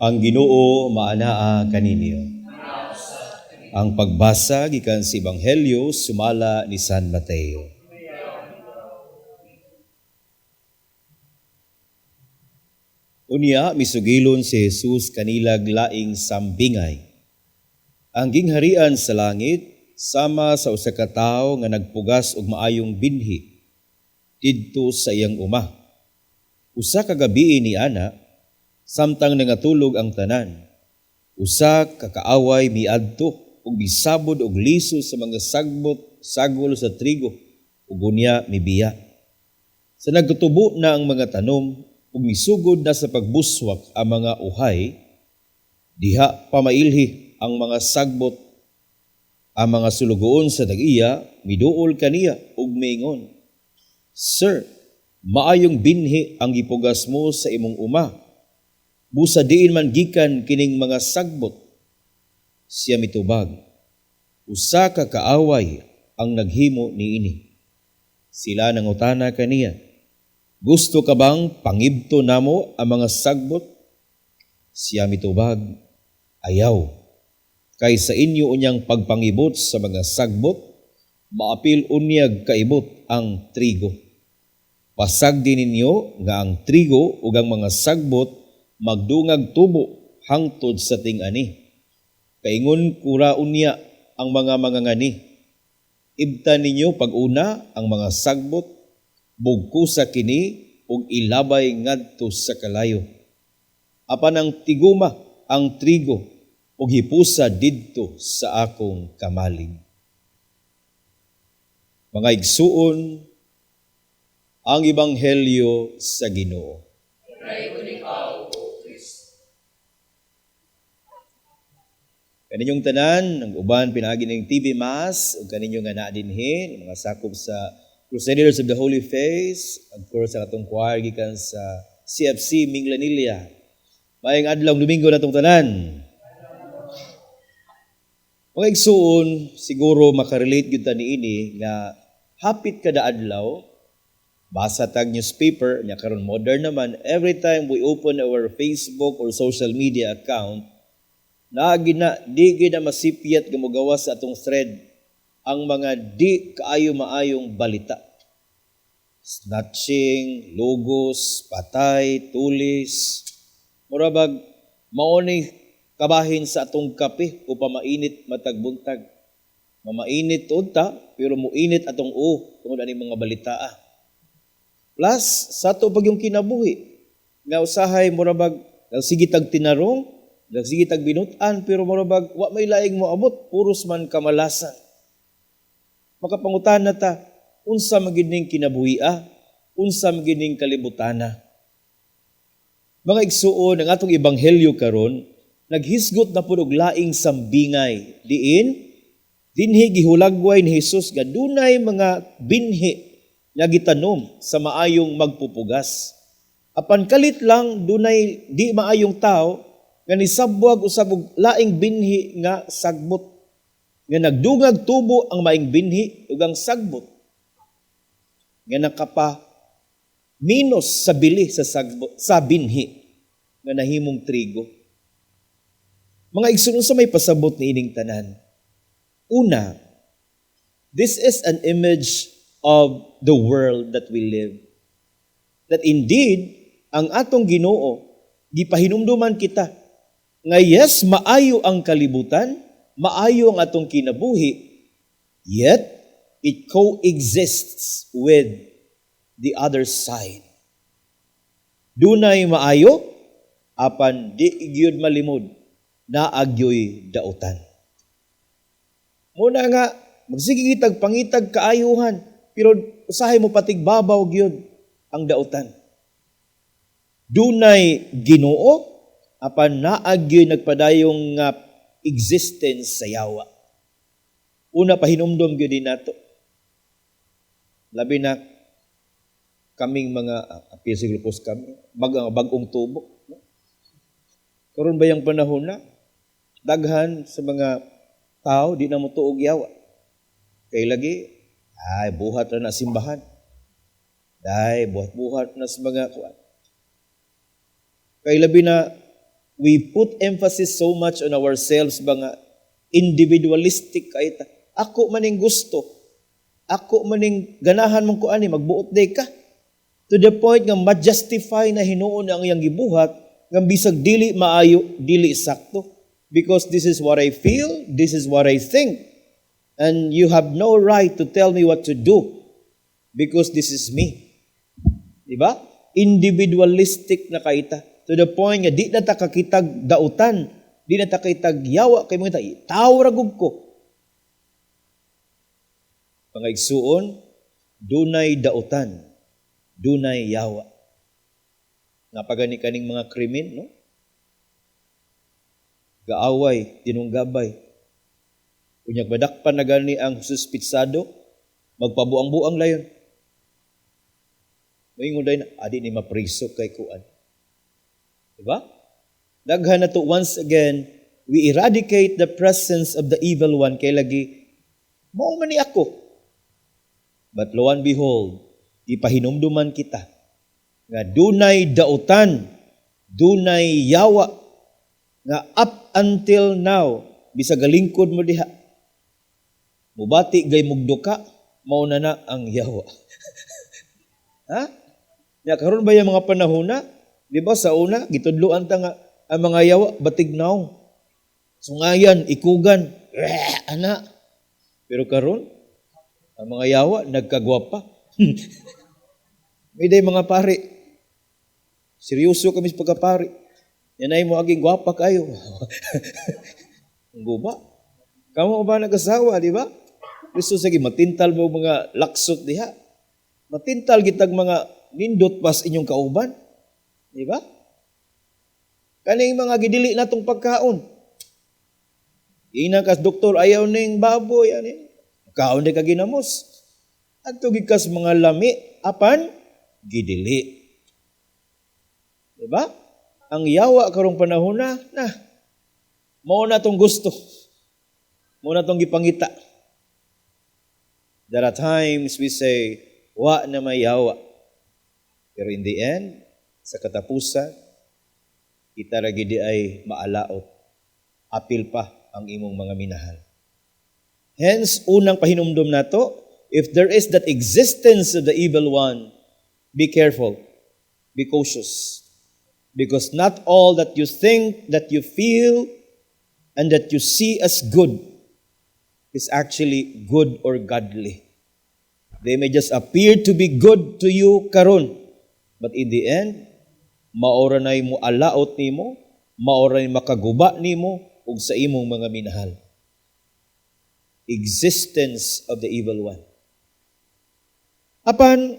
Ang Ginoo maanaa kaninyo. Ang pagbasa gikan sa Ebanghelyo sumala ni San Mateo. Unya misugilon si Jesus kanilag laing sambingay. Ang gingharian sa langit sama sa usa ka tawo nga nagpugas og maayong binhi didto sa iyang uma. Usa ka gabii ni ana samtang nangatulog ang tanan. Usa ka kaaway miadto ug bisabod og liso sa mga sagol sa trigo ug unya mibiya. Sa nagtubo na ang mga tanom ug misugod na sa pagbuswak ang mga uhay, diha pamailhi ang mga sagbot, ang mga sulugoon sa dag-iya miduol kaniya ug miingon, "Sir, maayong binhi ang gipugas mo sa imong uma. Busa diin man gikan kining mga sagbot." Siya mitubag, "Usa ka kaaway ang naghimo niini." Sila nangutana kaniya, "Gusto ka bang pangibto namo ang mga sagbot?" Siya mitubag, "Ayaw. Kay sa inyo unyang pagpangibot sa mga sagbot, maapil unyag kaibot ang trigo. Pasagdi ninyo nga ang trigo ug ang mga sagbot magdungag tubo hangtod sa ting-ani. Kaingon kura unya ang mga mangangani. Ibtan ninyo pag-una ang mga sagbot, bugkusa kini ug ilabay ngadto sa kalayo. Apan ang tiguma ang trigo ug hipusa didto sa akong kamalig." Mga igsuon, ang Ebanghelyo sa Ginoo. Kaninyong tanan, ang uban pinagi ng TV Mass, ug kaninyong nga naadinhin, mga sakop sa Crusaders of the Holy Face, of course sa atong choir gikan sa CFC Minglanilla. Maayong adlaw Domingo natong tanan. Mga igsuon, siguro makarelate gyud ta niini nga hapit kada adlaw basa tag newspaper nya karon modern naman, every time we open our Facebook or social media account, di gid na masipyat nga mogawas sa atong thread ang mga di kaayo maayong balita. Snatching, logos, patay, tulis, murabag mao ni kabahin sa atong kape o pamainit matag buntag. Mamainit unta pero muinit atong tungod ani mga balita. Plus sa ato pag yung kinabuhi nga usahay murabag sige tag tinarong, sige tag binutan, pero murabag wa may laing moabot, puros man kamalasan. Makapangutan na ta, unsa magining kinabuhia, unsa magining kalibutana. Mga igsuon, ang atong ebanghelyo karon naghisgot na pud og laing sambingay. Dinhi gihulagway ni Jesus nga dunay mga binhi nga gitanom sa maayong magpupugas. Apan kalit lang dunay di maayong tao nga nisabwag usab og laing binhi nga sagbot, nga nagdungag tubo ang maayong binhi ug ang sagbot nga nakapa minus sa bili sa sagbot sa binhi nga nahimong trigo. Mga igsoon sa may pasabot ni ining tanan. Una, this is an image of the world that we live. That indeed, ang atong Ginoo gipahinumduman kita nga yes, maayo ang kalibutan, maayo ang atong kinabuhi, yet it coexists with the other side. Dunay maayo, apan di gyud malimod, naagyoy dautan. Muna nga, magsige kitag pangitag kaayuhan, pero usahay mo patigbabaw gyud ang dautan. Dunay Ginoo, apan naagyoy nagpadayong nga existence sa yawa. Una, pahinumdom gyud din nato. Labi na kaming mga apil grupos kami, bagong tubo. Karon ba yung panahon na daghan sa mga tao di na mo tuog yawa. Kay lagi buhat na simbahan. Buhat-buhat na sa mga kuan. Kay labi na we put emphasis so much on ourselves ba nga individualistic kay ta. Ako maning gusto. Ako maning ganahan mong kuani magbuot day ka. To the point nga ma-justify na hinuon ang iyang gibuhat nga bisag dili maayo, dili sakto. Because this is what I feel, this is what I think. And you have no right to tell me what to do because this is me. Diba? Individualistic na kaita. To the point nga di na ta kakitag dautan, di na ta kakitag yawa kay mga tayo. Tawragog ko. Pangaigsuon, dunay dautan, dunay yawa. Napagani kaning mga krimen, no? Gaaway, tinunggabay. Unyag madakpan na gani ang suspitsado, magpabuang-buang layon. Moingon day na, adi ni mapriso kay kuan. Diba? Daghan na to once again, we eradicate the presence of the evil one kay lagi, mao man ni ako. But lo and behold, ipahinumduman kita nga dunay dautan, dunay yawa, nga up until now, bisag galingkod mo diha, mubati gay mugduka, mauna na ang yawa. Ha? Ya karon ba yung mga panahon na, di ba sa una, gitudloan ta nga, ang mga yawa, batignaw. Sungayan, ikugan, ana. Pero karon, ang mga yawa, nagkagwapa. May day mga pari, seryoso kami sa pagkapari. Yan ay mo aging gwapa kayo. Ang guba. Kamu ba nag-asawa, di ba? Gusto sige, matintal mo mga laksot diha. Matintal gitag mga nindot pas inyong kauban. Di ba? Kaning mga gidili natong pagkaon. Ina kas doktor ayaw ning baboy ani. Kaon di ka ginamos. Adto gikas mga lami apan gidili. Di ba? Ang yawa karong panahon na mao na tong gusto. Mao na tong gipangita. There are times we say, wa na may yawa. Pero in the end, sa katapusan, kita ra gid ay maalaot. Apil pa ang imong mga minahal. Hence, unang pahinumdom nato, if there is that existence of the evil one, be careful, be cautious. Because not all that you think, that you feel, and that you see as good is actually good or godly. They may just appear to be good to you karon, but in the end, maora nay mo alaot nimo, maora nay makaguba nimo ug sa imong mga minahal. Existence of the evil one. Apan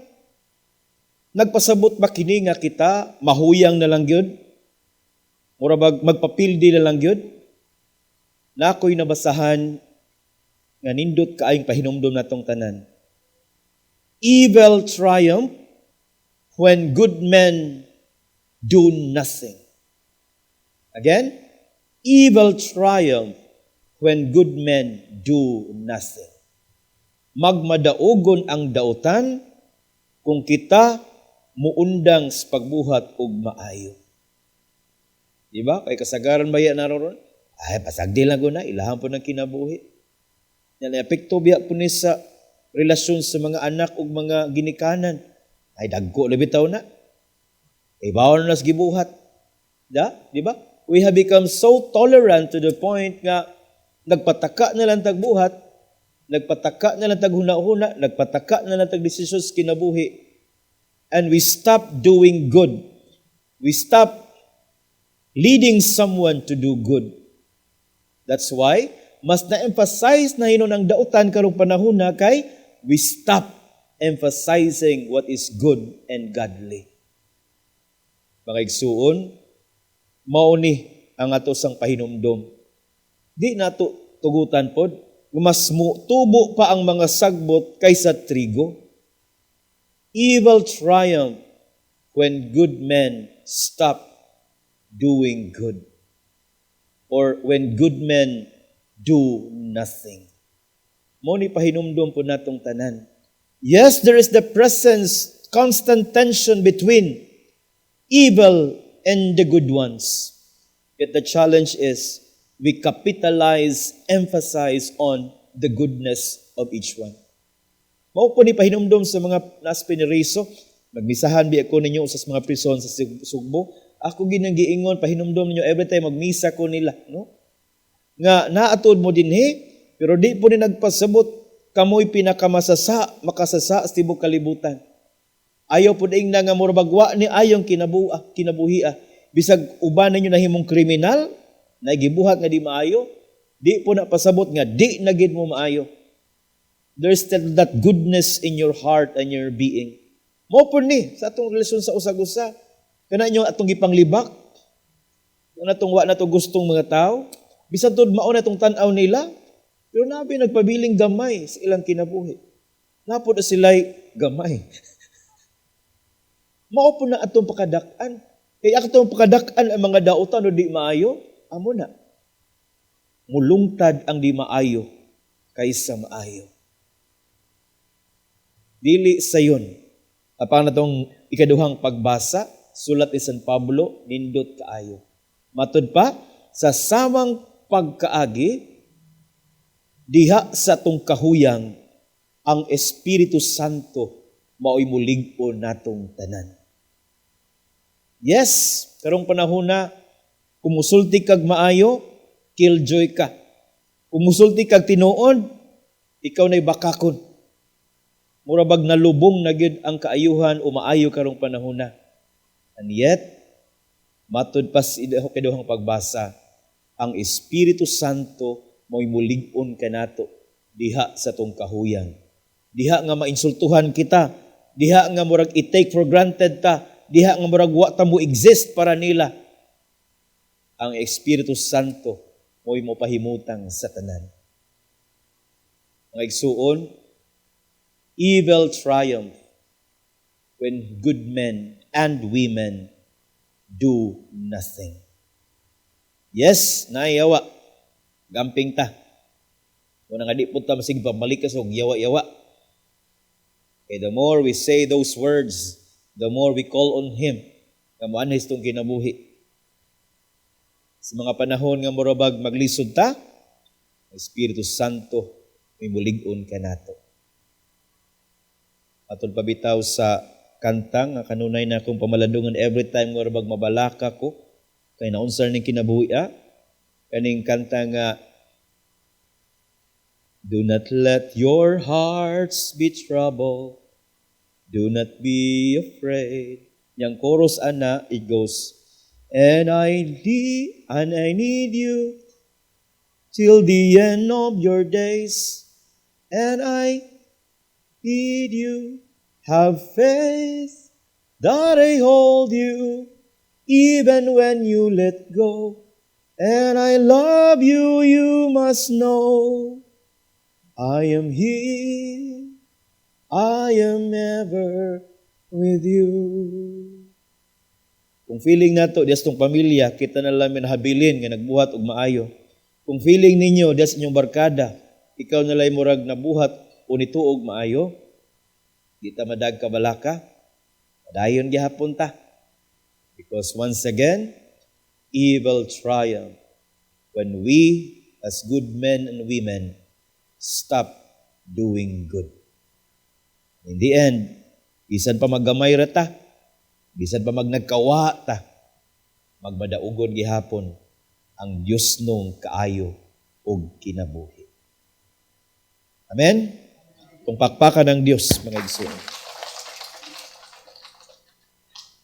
nagpasabot ba kini nga kita mahuyang na lang gyud? Mura magpapildi na lang gyud? Na ako'y nabasahan nga nindot kaayong pahinumdom natong tanan. Evil triumph when good men do nothing. Again, evil triumph when good men do nothing. Magmadaugon ang dautan kung kita muundang sa pagbuhat og maayo. Diba? Kay kasagaran ba yan naroon? Ay, pasagdi lang ko na, ilahan po ng kinabuhi. Yan, epekto biya po ni sa relasyon sa mga anak ug mga ginikanan. Ay, dagko na bitaw na. Ay, bawal na nas gibuhat. Diba? We have become so tolerant to the point nga nagpataka na lang tagbuhat, nagpataka na lang taghuna-huna, nagpataka na lang tagdesisyon sa kinabuhi. And we stop doing good. We stop leading someone to do good. That's why, mas na-emphasize na hinon ang dautan karong panahon na kay we stop emphasizing what is good and godly. Mga igsuon, mauni ang ato sang pahinumdom. Di nato tugutan pod, mas tubo pa ang mga sagbot kaysa trigo. Evil triumph when good men stop doing good. Or when good men do nothing. Mo ni pahinumdom po natong tanan. Yes, there is the presence, constant tension between evil and the good ones. Yet the challenge is we capitalize, emphasize on the goodness of each one. Mao po ni pahinumdom sa mga naspi ni Riso, magmisahan bi ako ninyo sa mga prison sa Sugbo. Ako ginang-giingon pahinumdom ninyo every time magmisa ko nila, no? Nga naatod mo dinhi, pero di po ni nagpasabot kamoy pinakamasasa, makasasa sa tibok kalibutan. Ayaw po ding nga murabagwa ni ayong kinabuhi. Bisag uban ninyo nahimong kriminal, nagibuhat nga di maayo, di po na pasabot nga di na gid mo maayo. There's still that goodness in your heart and your being. Mo po ni sa atong relasyon sa usag-usa, kana nyo atong gipanglibak, kana atong wa na to gustong mga tao, bisan tod mao na tong tan-aw nila, pero nabi nagpabiling gamay sa ilang kinabuhi. Napod na sila'y gamay. Mao po na atong pakadak-an. Kaya atong pakadak-an ang mga dautan o di maayo, amo na. Mulungtad ang di maayo kaysa maayo. Dili sayon. Apang na itong ikaduhang pagbasa, sulat ni San Pablo, nindot kaayo. Matod pa, sa samang pagkaagi, diha sa tong kahuyang, ang Espiritu Santo mao'y mulig-on natong tanan. Yes, karong panahon na, kumusulti kag maayo, killjoy ka. Kumusulti kag tinuod, ikaw na'y bakakon. Murabag nalubong na gyud ang kaayuhan o maayo karong panahon na. And yet, matod pa sa ikaduhang pagbasa, ang Espiritu Santo mo'y mulig-on ka nato diha sa tong kahuyang. Diha nga mainsultuhan kita, diha nga murag i-take for granted ta, diha nga murag wa ta mo exist para nila. Ang Espiritu Santo mo'y mopahimutang sa tanan. Mga igsuon, evil triumph when good men and women do nothing. Yes, naiyawa. Gamping ta. Kung nga di po ta masig pabalik ka sa yawa-yawa. Okay, the more we say those words, the more we call on Him. Kamuanis itong kinabuhi. Sa mga panahon nga murabag maglisod ta, ang Espiritu Santo may mulig-on ka nato. Atol pabitaw sa kantang, kanunay na akong pamalandungan every time murabag mabalaka ko, kay naunsar ning kinabuhi kaning kanta nga, do not let your hearts be troubled, do not be afraid. Yang chorus ana, it goes, and I need you till the end of your days, and I need you, have faith that I hold you, even when you let go. And I love you, you must know. I am here, I am ever with you. Kung feeling nato, dias tong pamilya, kita na lang minahabilin nga nagbuhat og maayo. Kung feeling ninyo, dias inyong barkada, ikaw na lang murag nabuhat o nituog maayo, di ta madag kabalaka, dayon gihapon ta. Because once again, evil triumph when we, as good men and women, stop doing good. In the end, bisan pa maggamay rata, bisan pa magnagkawa ta, magmadaugon gihapon ang Diyos nung kaayo o kinabuhi. Amen? Kung pakpakan ng Diyos, mga igsoon.